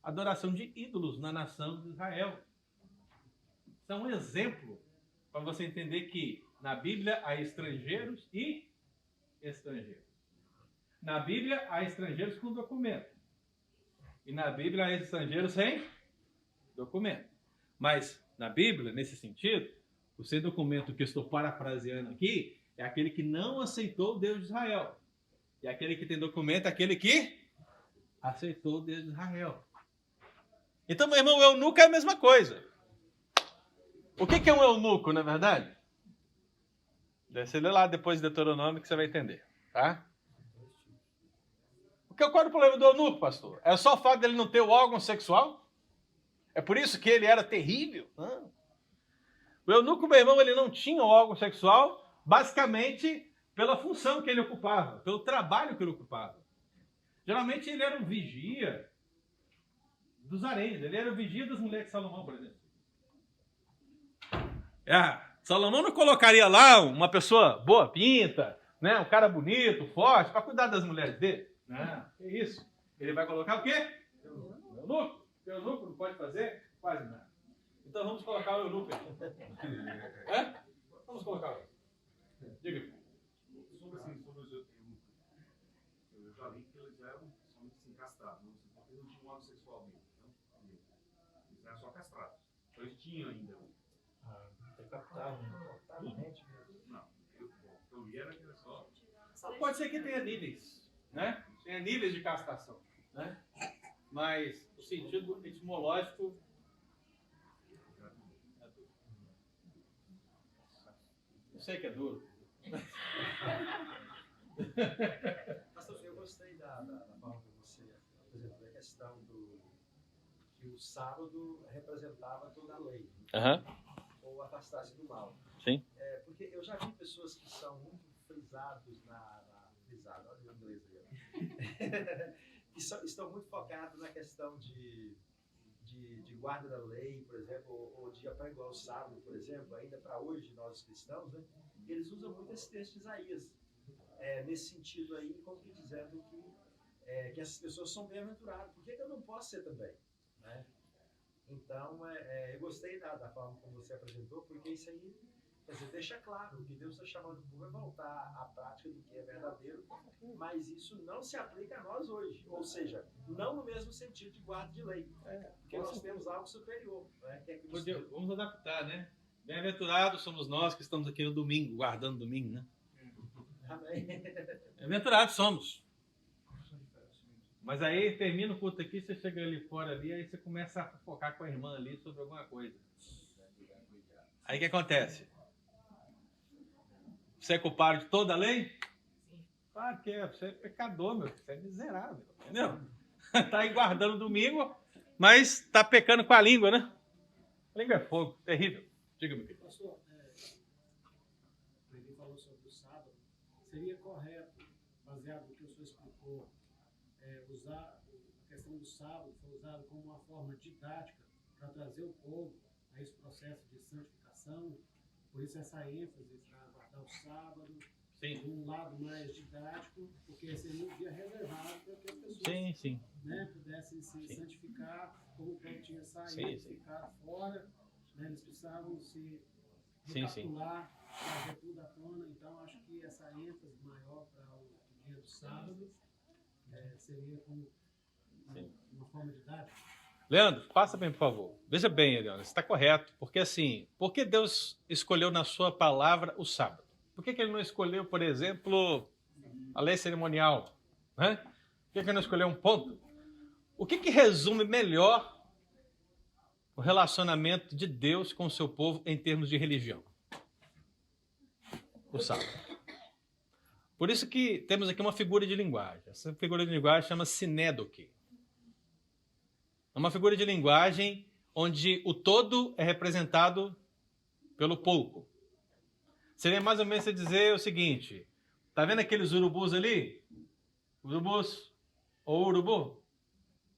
Speaker 1: adoração de ídolos na nação de Israel. Isso é um exemplo para você entender que na Bíblia há estrangeiros e estrangeiros. Na Bíblia há estrangeiros com documento. E na Bíblia há estrangeiros sem documento. Mas na Bíblia, nesse sentido, o sem documento que eu estou parafraseando aqui é aquele que não aceitou o Deus de Israel. E aquele que tem documento é aquele que aceitou o Deus de Israel. Então, meu irmão, o eunuco é a mesma coisa. O que é um eunuco, na verdade? Você lê lá depois de Deuteronômio que você vai entender, tá? Qual é o problema do eunuco, pastor? É só o fato dele não ter o órgão sexual? É por isso que ele era terrível? Não. O eunuco, meu irmão, ele não tinha o órgão sexual, basicamente pela função que ele ocupava, pelo trabalho que ele ocupava. Geralmente ele era um vigia dos haréns, ele era o vigia das mulheres de Salomão, por exemplo. Salomão não colocaria lá uma pessoa boa pinta, né, um cara bonito, forte, para cuidar das mulheres dele. Não, é isso. Ele vai colocar o quê? Eunuco. O eunuco não pode fazer quase nada. Então vamos colocar o eunuco aqui. Vamos colocar o eunuco. Diga.
Speaker 6: Sobre os eunucos. Eu já vi que eles eram somente assim, castrados. Eles não tinham um órgão sexual mesmo. Eles eram só castrados. Então eles tinham ainda. Não, eu li era que era só.
Speaker 1: Pode ser que tenha níveis, né? Tenha níveis de castração, né? Mas o sentido etimológico é duro. Eu sei que é duro.
Speaker 4: Pastor, eu gostei da forma que você apresentou a questão do que o sábado representava toda a lei. Ou afastar-se do mal.
Speaker 1: Sim.
Speaker 4: Porque eu já vi pessoas que são muito frisados olha o inglês aí, que estão muito focados na questão de guarda da lei, por exemplo, ou de apregoar o sábado, por exemplo, ainda para hoje, nós cristãos, né, eles usam muito esse texto de Isaías, nesse sentido aí, como que dizendo que que essas pessoas são bem-aventuradas. Por que eu não posso ser também? Né? Então, eu gostei da forma como você apresentou, porque isso aí, quer dizer, deixa claro que Deus está chamando o povo a voltar à prática do que é verdadeiro, mas isso não se aplica a nós hoje. Ou seja, não no mesmo sentido de guarda de lei. Porque nós temos algo superior, né, que é Cristo.
Speaker 1: Vamos adaptar, né? Bem-aventurados somos nós que estamos aqui no domingo, guardando o domingo, né?
Speaker 4: Amém.
Speaker 1: Bem-aventurados somos. Mas aí termina o culto aqui, você chega ali fora ali, aí você começa a focar com a irmã ali sobre alguma coisa. Aí o que acontece? Você é culpado de toda a lei? Claro que é, você é pecador, meu filho, você é miserável, entendeu? Tá aí guardando o domingo, mas tá pecando com a língua, né? A língua é fogo, terrível. Diga, meu filho.
Speaker 7: Pastor, ele falou sobre o sábado. Seria correto, baseado no que o senhor explicou, usar a questão do sábado, foi usado como uma forma didática para trazer o povo a esse processo de santificação, por isso essa ênfase para guardar o sábado, um lado mais didático, porque seria um dia reservado para que as pessoas pudessem se santificar, como o povo tinha saído, ficar fora, né, eles precisavam se recapitular, trazer tudo à tona, então acho que essa ênfase maior para o dia do sábado seria como uma forma didática.
Speaker 1: Leandro, passa bem, por favor. Veja bem, Leandro, você está correto. Porque assim, por que Deus escolheu na sua palavra o sábado? Por que ele não escolheu, por exemplo, a lei cerimonial? Né? Por que ele não escolheu um ponto? O que resume melhor o relacionamento de Deus com o seu povo em termos de religião? O sábado. Por isso que temos aqui uma figura de linguagem. Essa figura de linguagem chama sinédoque. É uma figura de linguagem onde o todo é representado pelo pouco. Seria mais ou menos você dizer o seguinte: tá vendo aqueles urubus ali? Urubus ou urubu?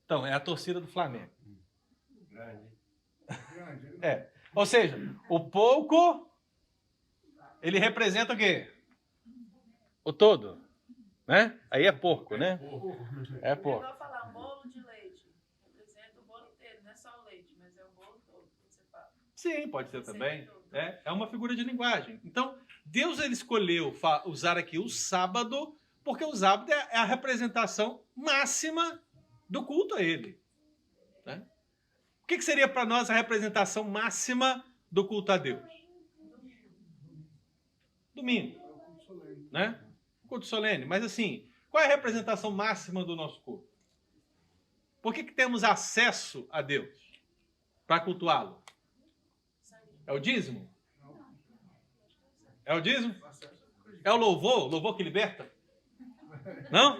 Speaker 1: Então, é a torcida do Flamengo. Ou seja, o pouco, ele representa o quê? O todo, né? Aí é porco, né? É porco.
Speaker 3: Eu vou falar um bolo de leite. Representa o bolo inteiro, não é só o leite, mas é o bolo todo que você fala.
Speaker 1: Sim, pode ser também. É uma figura de linguagem. Então, Deus ele escolheu usar aqui o sábado, porque o sábado é a representação máxima do culto a ele. Né? O que seria para nós a representação máxima do culto a Deus? Domingo. Né? Culto solene. Mas assim, qual é a representação máxima do nosso culto? Por que temos acesso a Deus para cultuá-lo? É o dízimo? É o dízimo? É o louvor? Louvor que liberta? Não?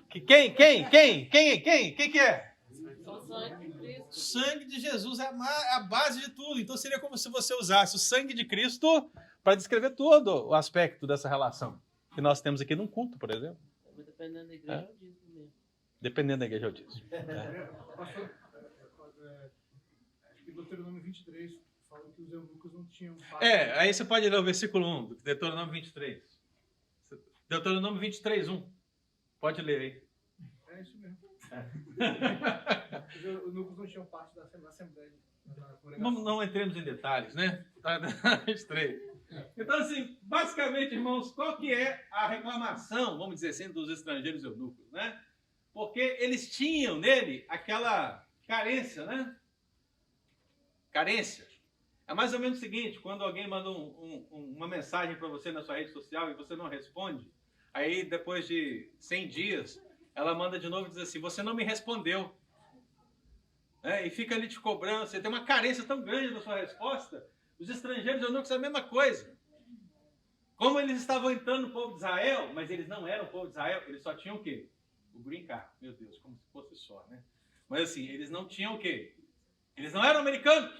Speaker 1: Quem que é?
Speaker 3: O sangue de Cristo.
Speaker 1: O sangue de Jesus é a base de tudo. Então seria como se você usasse o sangue de Cristo para descrever todo o aspecto dessa relação que nós temos aqui num culto, por exemplo.
Speaker 3: Dependendo da igreja, é o dízimo mesmo.
Speaker 1: Dependendo da igreja, é o dízimo.
Speaker 7: Pastor, acho que Deuteronômio 23 fala que os eunucos não tinham...
Speaker 1: Aí você pode ler o versículo 1 do Deuteronômio 23. Deuteronômio 23, 1. Pode ler aí.
Speaker 7: É isso mesmo. Os eunucos não tinham parte da Assembleia.
Speaker 1: Não entremos em detalhes, né? 23. Então, assim, basicamente, irmãos, qual que é a reclamação, vamos dizer assim, dos estrangeiros eunucos, né? Porque eles tinham nele aquela carência, né? Carência. É mais ou menos o seguinte: quando alguém manda uma mensagem para você na sua rede social e você não responde, aí depois de 100 dias, ela manda de novo e diz assim: você não me respondeu. E fica ali te cobrando, você tem uma carência tão grande na sua resposta. Os estrangeiros eunucos é a mesma coisa. Como eles estavam entrando no povo de Israel, mas eles não eram o povo de Israel, eles só tinham o quê? O green card. Meu Deus, como se fosse só, né? Mas assim, eles não tinham o quê? Eles não eram americanos.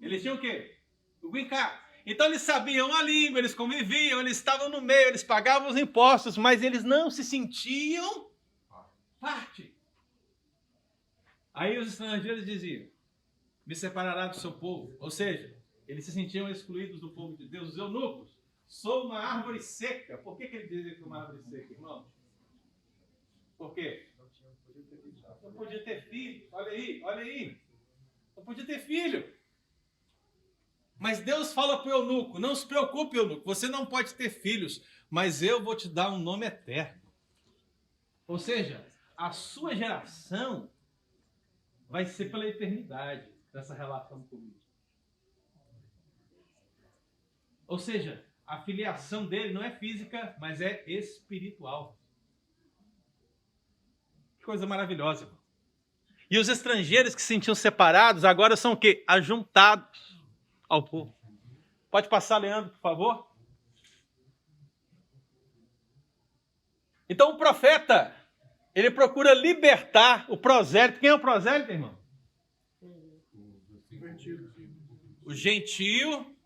Speaker 1: Eles tinham o quê? O green card. Então eles sabiam a língua, eles conviviam, eles estavam no meio, eles pagavam os impostos, mas eles não se sentiam parte. Aí os estrangeiros diziam: me separará do seu povo. Ou seja, eles se sentiam excluídos do povo de Deus. Os eunucos, sou uma árvore seca. Por que ele dizia que é uma árvore seca, irmão? Por quê? Não podia ter filho. Olha aí, olha aí. Não podia ter filho. Mas Deus fala para o eunuco, não se preocupe, eunuco, você não pode ter filhos, mas eu vou te dar um nome eterno. Ou seja, a sua geração vai ser pela eternidade dessa relação comigo. Ou seja, a filiação dele não é física, mas é espiritual. Que coisa maravilhosa. E os estrangeiros que se sentiam separados agora são o quê? Ajuntados ao povo. Pode passar, Leandro, por favor? Então o profeta, ele procura libertar o prosélito. Quem é o prosélito, irmão? O gentio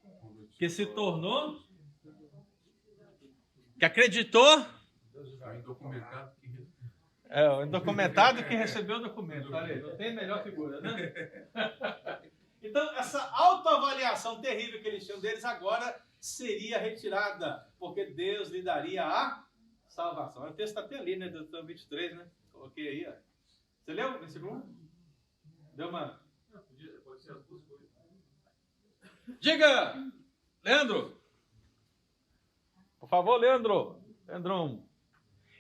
Speaker 1: que se tornou, que acreditou. É, o indocumentado que recebeu o documento. Olha aí, não tem melhor figura, né? Então, essa autoavaliação terrível que eles tinham deles agora seria retirada, porque Deus lhe daria a salvação. O texto está até ali, né? Deuteronômio 23, né? Coloquei aí, ó. Você leu o versículo 1? Deu, mano?
Speaker 6: Pode ser as duas coisas.
Speaker 1: Diga, Leandro. Por favor, Leandro. Leandrão.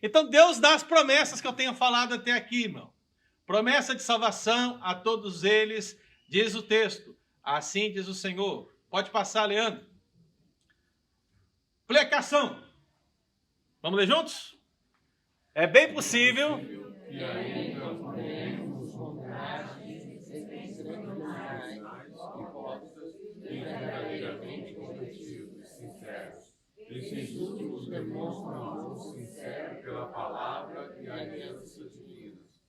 Speaker 1: Então, Deus dá as promessas que eu tenho falado até aqui, irmão. Promessa de salvação a todos eles, diz o texto. Assim diz o Senhor. Pode passar, Leandro. Aplicação. Vamos ler juntos? É bem possível.
Speaker 5: E ainda podemos contrastes excepcionais, hipócritas e verdadeiramente convertidos, sinceros. Esses últimos demonstram amor sincero pela palavra e aliança divinas.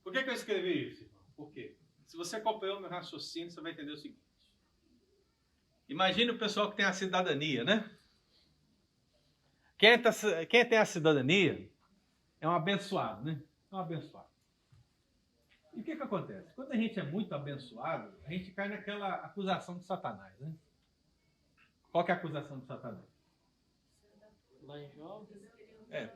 Speaker 1: Por que eu escrevi isso, irmão? Por quê? Se você acompanhou meu raciocínio, você vai entender o seguinte. Imagine o pessoal que tem a cidadania, né? Quem tem a cidadania é um abençoado, né? É um abençoado. E o que acontece? Quando a gente é muito abençoado, a gente cai naquela acusação de Satanás, né? Qual que é a acusação de Satanás?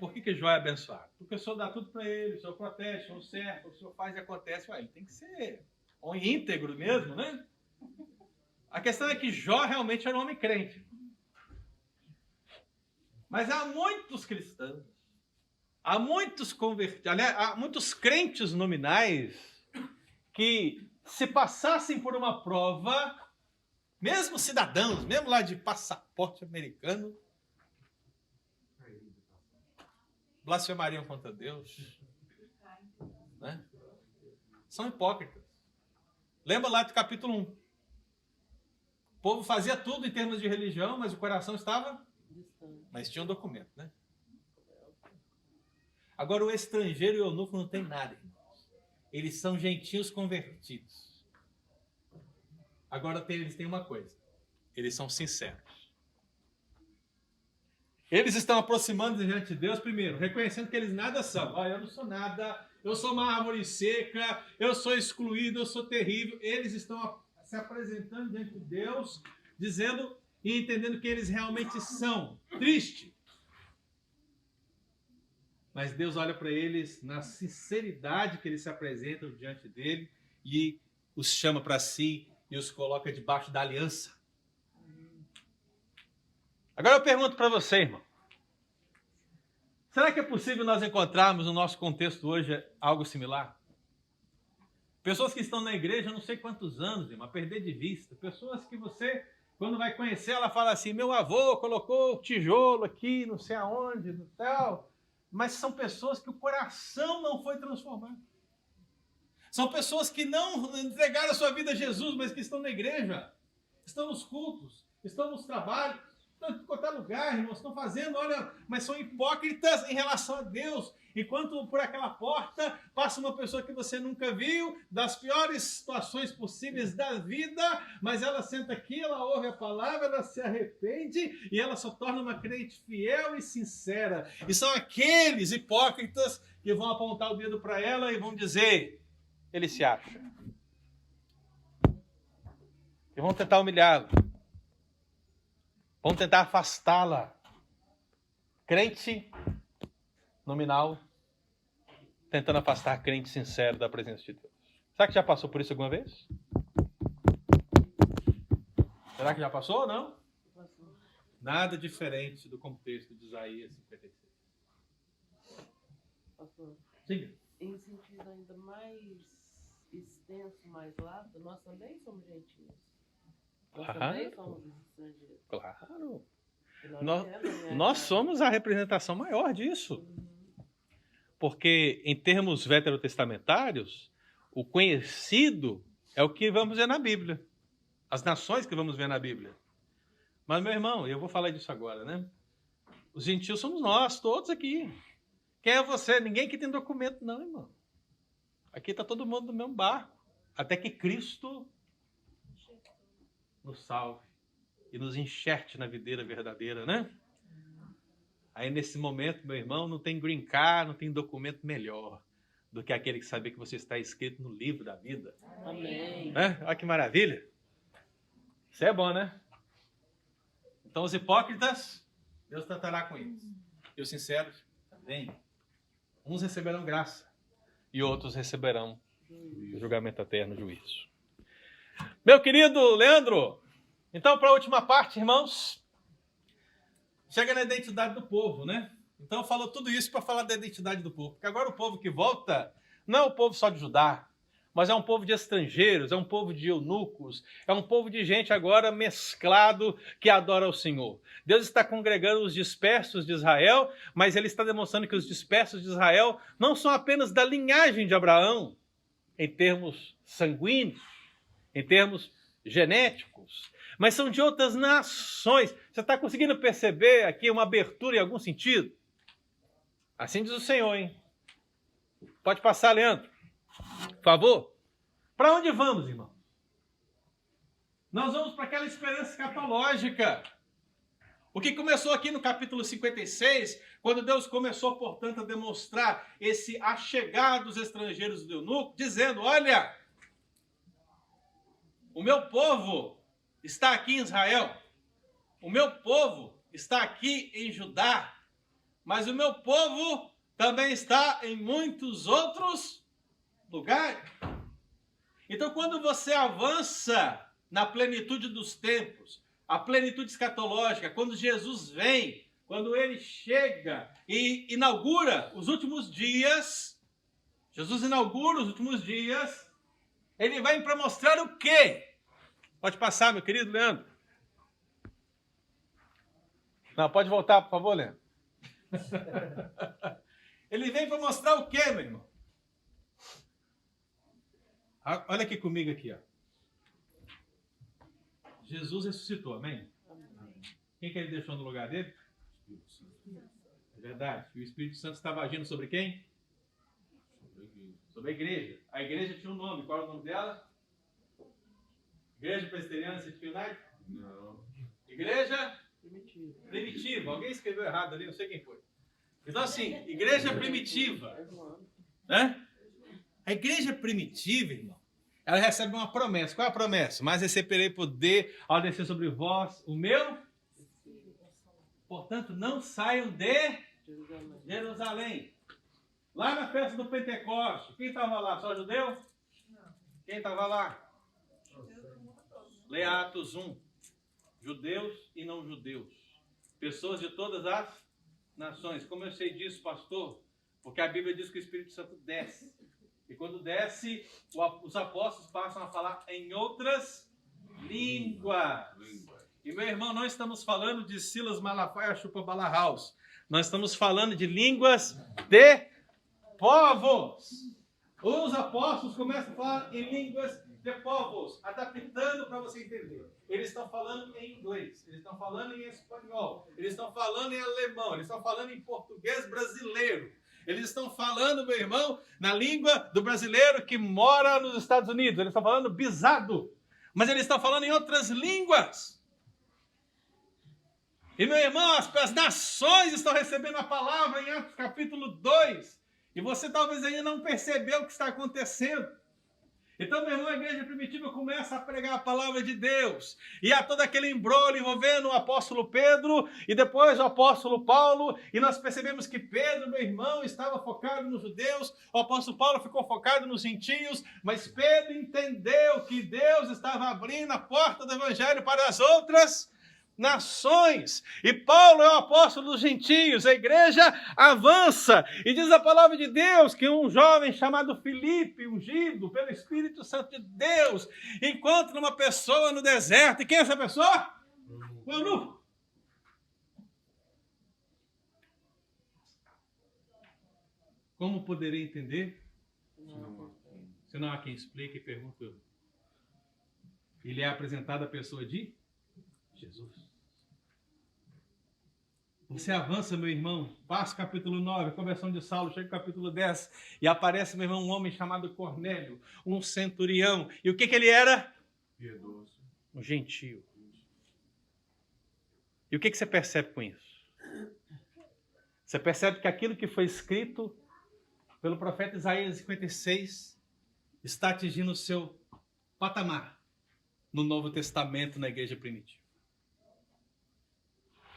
Speaker 1: Por que Jó é abençoado? Porque o Senhor dá tudo para ele, o Senhor protege, o Senhor serve, o Senhor faz e acontece. Ué, ele tem que ser um íntegro mesmo, né? A questão é que Jó realmente era um homem crente. Mas há muitos cristãos, há muitos convertidos, aliás, há muitos crentes nominais que, se passassem por uma prova, mesmo cidadãos, mesmo lá de passaporte americano, blasfemariam contra Deus, né? São hipócritas. Lembra lá do capítulo 1. O povo fazia tudo em termos de religião, mas o coração estava... Mas tinha um documento, né? Agora o estrangeiro e o eunuco não tem nada, irmãos. Eles são gentios convertidos. Agora eles têm uma coisa. Eles são sinceros. Eles estão aproximando diante de Deus, primeiro, reconhecendo que eles nada são. Olha, eu não sou nada, eu sou uma árvore seca, eu sou excluído, eu sou terrível. Eles estão se apresentando diante de Deus, dizendo e entendendo que eles realmente são. Triste. Mas Deus olha para eles na sinceridade que eles se apresentam diante dele e os chama para si e os coloca debaixo da aliança. Agora eu pergunto para você, irmão. Será que é possível nós encontrarmos no nosso contexto hoje algo similar? Pessoas que estão na igreja há não sei quantos anos, irmão, a perder de vista. Pessoas que você, quando vai conhecer, ela fala assim, meu avô colocou tijolo aqui, não sei aonde, no tal. Mas são pessoas que o coração não foi transformado. São pessoas que não entregaram a sua vida a Jesus, mas que estão na igreja, estão nos cultos, estão nos trabalhos, estão em qualquer lugar, irmãos, estão fazendo, olha, mas são hipócritas em relação a Deus. Enquanto por aquela porta passa uma pessoa que você nunca viu, das piores situações possíveis da vida, mas ela senta aqui, ela ouve a palavra, ela se arrepende e ela só torna uma crente fiel e sincera. E são aqueles hipócritas que vão apontar o dedo para ela e vão dizer, ele se acha. E vão tentar humilhá-la. Vão tentar afastá-la. Crente nominal tentando afastar crente sincero da presença de Deus. Será que já passou por isso alguma vez? Será que já passou ou não? Nada diferente do contexto de Isaías 56.
Speaker 8: Pastor,
Speaker 1: Sim.
Speaker 8: em sentido ainda mais extenso, mais largo, nós também somos gentios. Nós também somos estrangeiros.
Speaker 1: Claro.
Speaker 8: E nós
Speaker 1: Nós,
Speaker 8: temos a minha
Speaker 1: nós
Speaker 8: casa.
Speaker 1: somos a representação maior disso. Porque, em termos veterotestamentários, o conhecido é o que vamos ver na Bíblia. As nações que vamos ver na Bíblia. Mas, meu irmão, eu vou falar disso agora, né? Os gentios somos nós, todos aqui. Quem é você? Ninguém aqui tem documento, não, irmão. Aqui está todo mundo no mesmo barco. Até que Cristo nos salve e nos enxerte na videira verdadeira, né? Aí, nesse momento, meu irmão, não tem green card, não tem documento melhor do que aquele que sabe que você está escrito no livro da vida.
Speaker 8: Amém.
Speaker 1: Né? Olha que maravilha. Isso é bom, né? Então, os hipócritas, Deus tratará com eles. E os sinceros, também. Uns receberão graça e outros receberão o julgamento eterno, o juízo. Meu querido Leandro, então, para a última parte, irmãos, chega na identidade do povo, né? Então, falou tudo isso para falar da identidade do povo. Porque agora o povo que volta não é o povo só de Judá, mas é um povo de estrangeiros, é um povo de eunucos, é um povo de gente agora mesclado que adora o Senhor. Deus está congregando os dispersos de Israel, mas ele está demonstrando que os dispersos de Israel não são apenas da linhagem de Abraão, em termos sanguíneos, em termos genéticos, mas são de outras nações. Você está conseguindo perceber aqui uma abertura em algum sentido? Assim diz o Senhor, hein? Pode passar, Leandro. Por favor. Para onde vamos, irmão? Nós vamos para aquela esperança escatológica. O que começou aqui no capítulo 56, quando Deus começou, portanto, a demonstrar esse achegar dos estrangeiros do eunuco, dizendo, olha, o meu povo está aqui em Israel, o meu povo está aqui em Judá, mas o meu povo também está em muitos outros lugares. Então, quando você avança na plenitude dos tempos, a plenitude escatológica, quando Jesus vem, quando ele chega e inaugura os últimos dias, Jesus inaugura os últimos dias, ele vem para mostrar o quê? Pode passar, meu querido Leandro. Não, pode voltar, por favor, Leandro. Ele vem para mostrar o quê, meu irmão? Olha aqui comigo aqui, ó. Jesus ressuscitou, amém? Quem que ele deixou no lugar dele? É verdade. E o Espírito Santo estava agindo sobre quem? Sobre a igreja. A igreja tinha um nome. Qual é o nome dela? Igreja Presbiteriana City United?
Speaker 6: Não.
Speaker 1: Igreja Primitiva. Alguém escreveu errado ali, não sei quem foi. Então, assim, igreja primitiva. Né? A igreja primitiva, irmão, ela recebe uma promessa. Qual é a promessa? Mas receberei poder ao descer sobre vós o meu. Portanto, não saiam de Jerusalém. Lá na festa do Pentecostes, quem estava lá? Só judeu?
Speaker 3: Não.
Speaker 1: Quem estava lá?
Speaker 3: Deus do mundo todo.
Speaker 1: Leia Atos 1. Judeus e não judeus. Pessoas de todas as nações. Como eu sei disso, pastor? Porque a Bíblia diz que o Espírito Santo desce. E quando desce, os apóstolos passam a falar em outras línguas. E, meu irmão, não estamos falando de Silas Malafaia Chupa Balahaus. Nós estamos falando de línguas de povos. Os apóstolos começam a falar em línguas de povos, adaptando para você entender. Eles estão falando em inglês, eles estão falando em espanhol, eles estão falando em alemão, eles estão falando em português brasileiro. Eles estão falando, meu irmão, na língua do brasileiro que mora nos Estados Unidos. Eles estão falando bisado. Mas eles estão falando em outras línguas. E, meu irmão, as nações estão recebendo a palavra em Atos capítulo 2. E você talvez ainda não percebeu o que está acontecendo. Então, meu irmão, a igreja primitiva começa a pregar a palavra de Deus. E há todo aquele embrolho envolvendo o apóstolo Pedro e depois o apóstolo Paulo. E nós percebemos que Pedro, meu irmão, estava focado nos judeus. O apóstolo Paulo ficou focado nos gentios. Mas Pedro entendeu que Deus estava abrindo a porta do evangelho para as outras nações. E Paulo é o apóstolo dos gentios. A igreja avança. E diz a palavra de Deus que um jovem chamado Filipe, ungido pelo Espírito Santo de Deus, encontra uma pessoa no deserto. E quem é essa pessoa? O eunuco. Como poderei entender? Se não há quem explique, pergunto eu. Ele é apresentado a pessoa de Jesus. Você avança, meu irmão, passa o capítulo 9, conversão de Saulo, chega ao capítulo 10, e aparece, meu irmão, um homem chamado Cornélio, um centurião. E o que ele era?
Speaker 6: Piedoso.
Speaker 1: Um gentio. E o que você percebe com isso? Você percebe que aquilo que foi escrito pelo profeta Isaías 56 está atingindo o seu patamar no Novo Testamento, na igreja primitiva.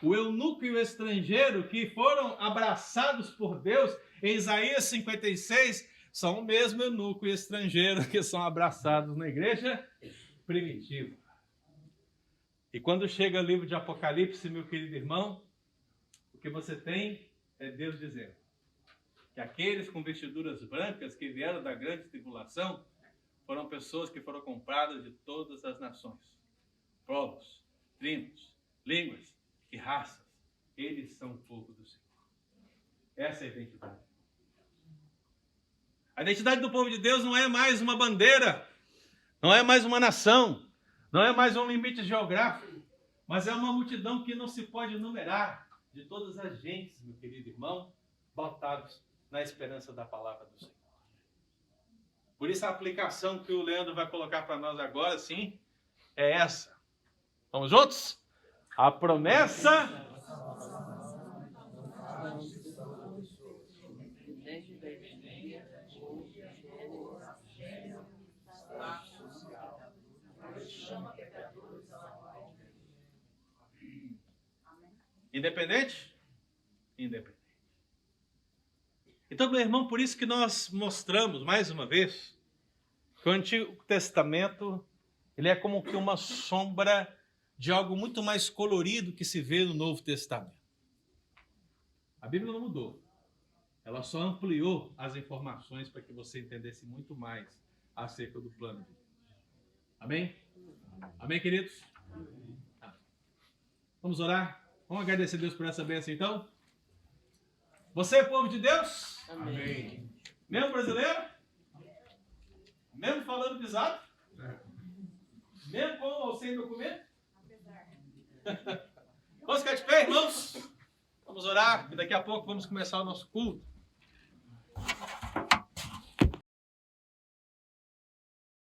Speaker 1: O eunuco e o estrangeiro que foram abraçados por Deus em Isaías 56 são o mesmo eunuco e estrangeiro que são abraçados na igreja primitiva. E quando chega o livro de Apocalipse, meu querido irmão, o que você tem é Deus dizendo que aqueles com vestiduras brancas que vieram da grande tribulação foram pessoas que foram compradas de todas as nações, povos, tribos, línguas e raças. Eles são o povo do Senhor. Essa é a identidade. A identidade do povo de Deus não é mais uma bandeira, não é mais uma nação, não é mais um limite geográfico, mas é uma multidão que não se pode numerar, de todas as gentes, meu querido irmão, voltados na esperança da palavra do Senhor. Por isso a aplicação que o Leandro vai colocar para nós agora, sim, é essa. Vamos juntos? A promessa independente? Independente. Então, meu irmão, por isso que nós mostramos, mais uma vez, que o Antigo Testamento ele é como que uma sombra de algo muito mais colorido que se vê no Novo Testamento. A Bíblia não mudou. Ela só ampliou as informações para que você entendesse muito mais acerca do plano de Deus. Amém? Amém, queridos? Vamos orar? Vamos agradecer a Deus por essa bênção, então? Você é povo de Deus?
Speaker 8: Amém.
Speaker 1: Mesmo brasileiro? Mesmo falando pisado? Mesmo com ou sem documento? Vamos ficar de pé, irmãos? Vamos orar, que daqui a pouco vamos começar o nosso culto.